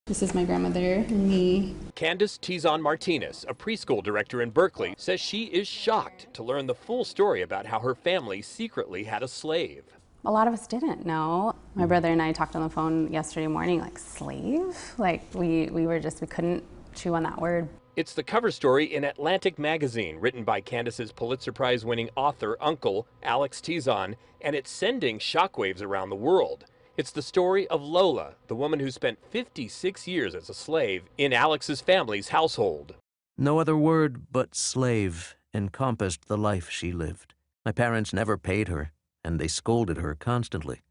This is my grandmother and me. Candace Tizon Martinez, a preschool director in Berkeley, says she is shocked to learn the full story about how her family secretly had a slave. A lot of us didn't know. My brother and I talked on the phone yesterday morning, like, slave? Like, we couldn't chew on that word. It's the cover story in Atlantic magazine, written by Candace's Pulitzer Prize-winning author, uncle, Alex Tizon, and it's sending shockwaves around the world. It's the story of Lola, the woman who spent 56 years as a slave in Alex's family's household. No other word but slave encompassed the life she lived. My parents never paid her, and they scolded her constantly.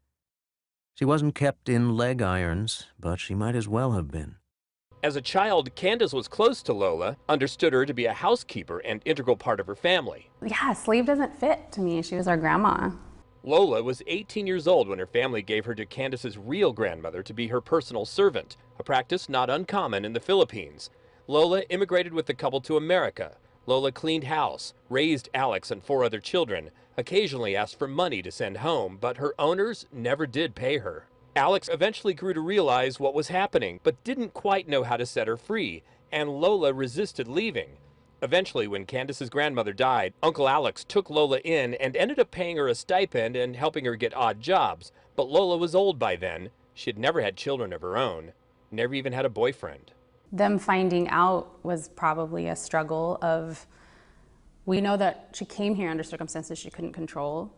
She wasn't kept in leg irons, but she might as well have been. As a child, Candace was close to Lola, understood her to be a housekeeper and integral part of her family. Yeah, slave doesn't fit to me. She was our grandma. Lola was 18 years old when her family gave her to Candace's real grandmother to be her personal servant, a practice not uncommon in the Philippines. Lola immigrated with the couple to America. Lola cleaned house, raised Alex and 4 other children, occasionally asked for money to send home, but her owners never did pay her. Alex eventually grew to realize what was happening, but didn't quite know how to set her free, and Lola resisted leaving. Eventually, when Candace's grandmother died, Uncle Alex took Lola in and ended up paying her a stipend and helping her get odd jobs. But Lola was old by then. She had never had children of her own, never even had a boyfriend. Them finding out was probably a struggle of, we know that she came here under circumstances she couldn't control,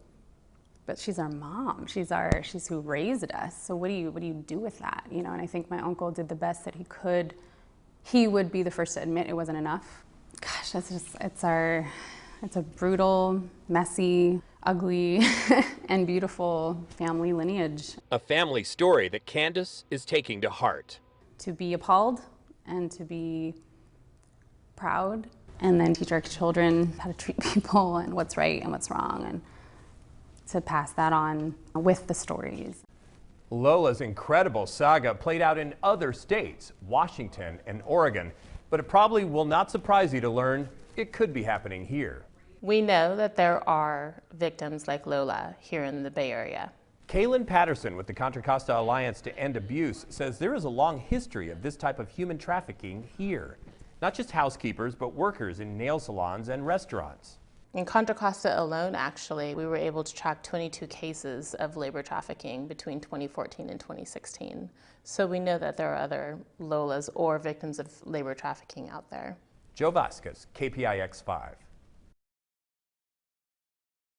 but she's our mom. She's who raised us. So what do you do with that? You know, and I think my uncle did the best that he could. He would be the first to admit it wasn't enough. Gosh, it's a brutal, messy, ugly, and beautiful family lineage. A family story that Candace is taking to heart. To be appalled and to be proud, and then teach our children how to treat people and what's right and what's wrong, and to pass that on with the stories. Lola's incredible saga played out in other states, Washington and Oregon, but it probably will not surprise you to learn it could be happening here. We know that there are victims like Lola here in the Bay Area. Kaylin Patterson with the Contra Costa Alliance to End Abuse says there is a long history of this type of human trafficking here. Not just housekeepers, but workers in nail salons and restaurants. In Contra Costa alone, actually, we were able to track 22 cases of labor trafficking between 2014 and 2016. So we know that there are other Lolas or victims of labor trafficking out there. Joe Vazquez, KPIX 5.